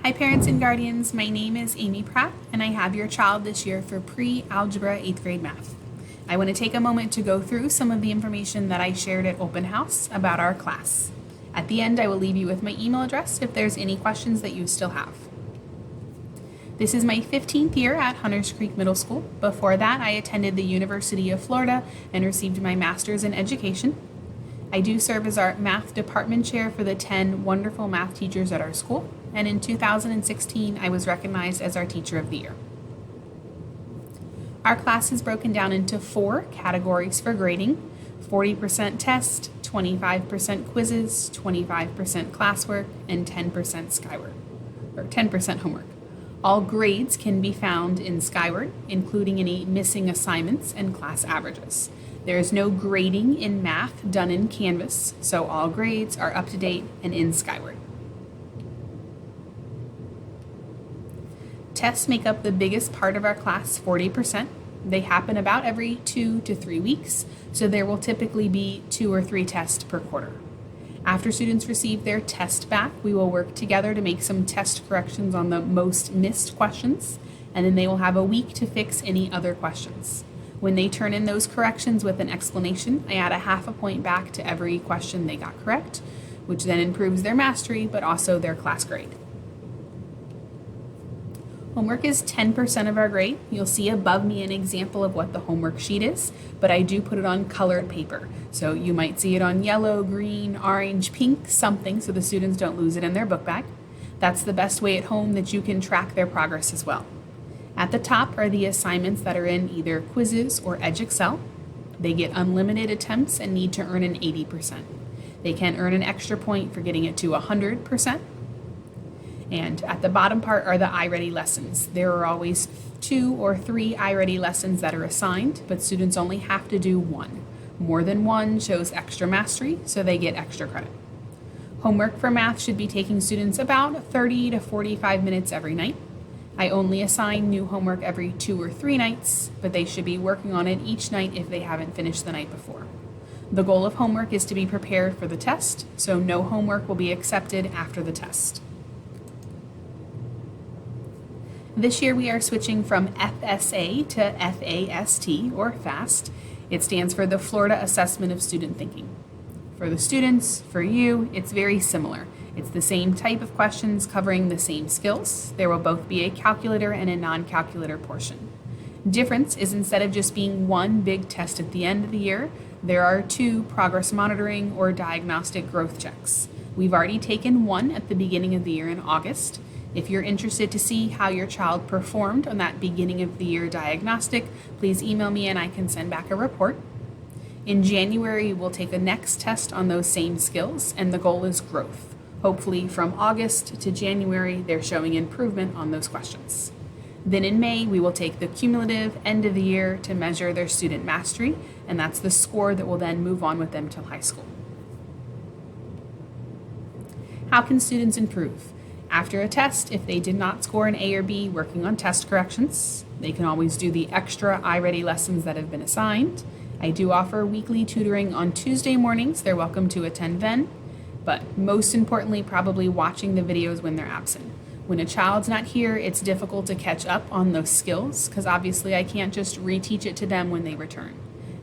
Hi parents and guardians, my name is Amy Pratt and I have your child this year for pre-algebra 8th grade math. I want to take a moment to go through some of the information that I shared at Open House about our class. At the end, I will leave you with my email address if there's any questions that you still have. This is my 15th year at Hunters Creek Middle School. Before that, I attended the University of Florida and received my master's in education. I do serve as our math department chair for the 10 wonderful math teachers at our school, and in 2016, I was recognized as our Teacher of the Year. Our class is broken down into 4 categories for grading: 40% test, 25% quizzes, 25% classwork, and 10% Skyward, or 10% homework. All grades can be found in Skyward, including any missing assignments and class averages. There is no grading in math done in Canvas, so all grades are up to date and in Skyward. Tests make up the biggest part of our class, 40%. They happen about every 2 to 3 weeks, so there will typically be 2 or 3 tests per quarter. After students receive their test back, we will work together to make some test corrections on the most missed questions, and then they will have a week to fix any other questions. When they turn in those corrections with an explanation, I add a half a point back to every question they got correct, which then improves their mastery, but also their class grade. Homework is 10% of our grade. You'll see above me an example of what the homework sheet is, but I do put it on colored paper. So you might see it on yellow, green, orange, pink, something, so the students don't lose it in their book bag. That's the best way at home that you can track their progress as well. At the top are the assignments that are in either quizzes or EdXL. They get unlimited attempts and need to earn an 80%. They can earn an extra point for getting it to 100%. And at the bottom part are the iReady lessons. There are always 2 or 3 iReady lessons that are assigned, but students only have to do 1. More than 1 shows extra mastery, so they get extra credit. Homework for math should be taking students about 30 to 45 minutes every night. I only assign new homework every 2 or 3 nights, but they should be working on it each night if they haven't finished the night before. The goal of homework is to be prepared for the test, so no homework will be accepted after the test. This year we are switching from FSA to FAST, or FAST. It stands for the Florida Assessment of Student Thinking. For the students, for you, it's very similar. It's the same type of questions covering the same skills. There will both be a calculator and a non-calculator portion. Difference is instead of just being 1 big test at the end of the year, there are 2 progress monitoring or diagnostic growth checks. We've already taken 1 at the beginning of the year in August. If you're interested to see how your child performed on that beginning of the year diagnostic, please email me and I can send back a report. In January, we'll take the next test on those same skills, and the goal is growth. Hopefully from August to January, they're showing improvement on those questions. Then in May, we will take the cumulative end of the year to measure their student mastery, and that's the score that will then move on with them till high school. How can students improve? After a test, if they did not score an A or B working on test corrections, they can always do the extra iReady lessons that have been assigned. I do offer weekly tutoring on Tuesday mornings. They're welcome to attend then. But most importantly, probably watching the videos when they're absent. When a child's not here, it's difficult to catch up on those skills because obviously I can't just reteach it to them when they return.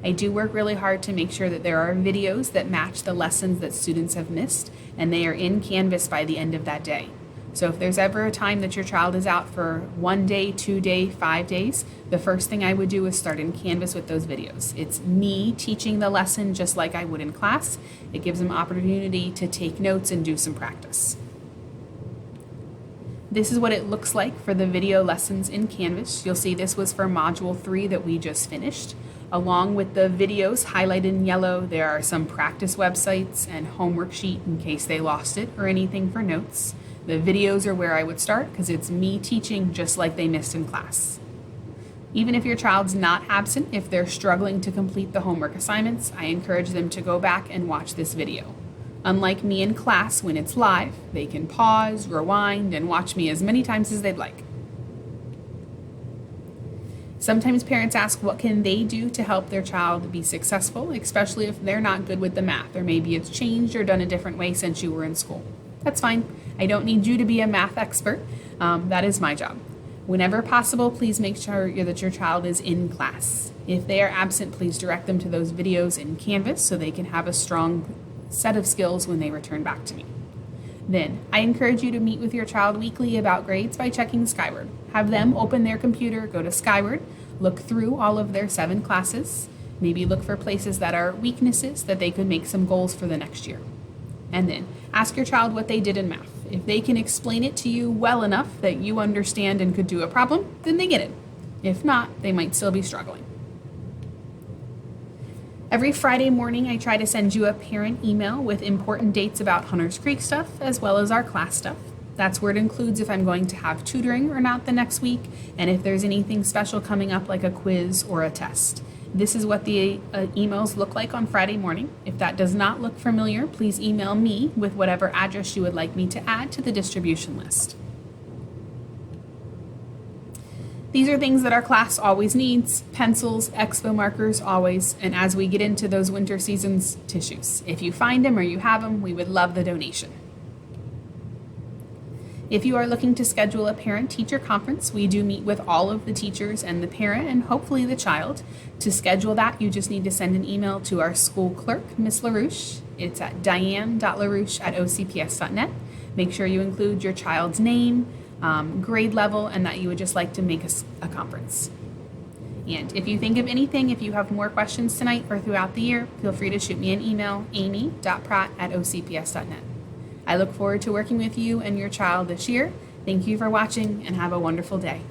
I do work really hard to make sure that there are videos that match the lessons that students have missed, and they are in Canvas by the end of that day. So if there's ever a time that your child is out for 1 day, 2 day, 5 days, the first thing I would do is start in Canvas with those videos. It's me teaching the lesson just like I would in class. It gives them opportunity to take notes and do some practice. This is what it looks like for the video lessons in Canvas. You'll see this was for Module 3 that we just finished. Along with the videos highlighted in yellow, there are some practice websites and homework sheet in case they lost it or anything for notes. The videos are where I would start because it's me teaching just like they missed in class. Even if your child's not absent, if they're struggling to complete the homework assignments, I encourage them to go back and watch this video. Unlike me in class, when it's live, they can pause, rewind, and watch me as many times as they'd like. Sometimes parents ask what can they do to help their child be successful, especially if they're not good with the math, or maybe it's changed or done a different way since you were in school. That's fine. I don't need you to be a math expert. That is my job. Whenever possible, please make sure that your child is in class. If they are absent, please direct them to those videos in Canvas so they can have a strong set of skills when they return back to me. Then, I encourage you to meet with your child weekly about grades by checking Skyward. Have them open their computer, go to Skyward, look through all of their 7 classes, maybe look for places that are weaknesses that they could make some goals for the next year. And then, ask your child what they did in math. If they can explain it to you well enough that you understand and could do a problem, then they get it. If not, they might still be struggling. Every Friday morning, I try to send you a parent email with important dates about Hunters Creek stuff, as well as our class stuff. That's where it includes if I'm going to have tutoring or not the next week, and if there's anything special coming up like a quiz or a test. This is what the emails look like on Friday morning. If that does not look familiar, please email me with whatever address you would like me to add to the distribution list. These are things that our class always needs: pencils, expo markers, always, and as we get into those winter seasons, tissues. If you find them or you have them, we would love the donation. If you are looking to schedule a parent-teacher conference, we do meet with all of the teachers and the parent and hopefully the child. To schedule that, you just need to send an email to our school clerk, Miss LaRouche. It's at diane.larouche@ocps.net. Make sure you include your child's name, grade level, and that you would just like to make a conference. And if you think of anything, if you have more questions tonight or throughout the year, feel free to shoot me an email, amy.pratt@ocps.net. I look forward to working with you and your child this year. Thank you for watching and have a wonderful day.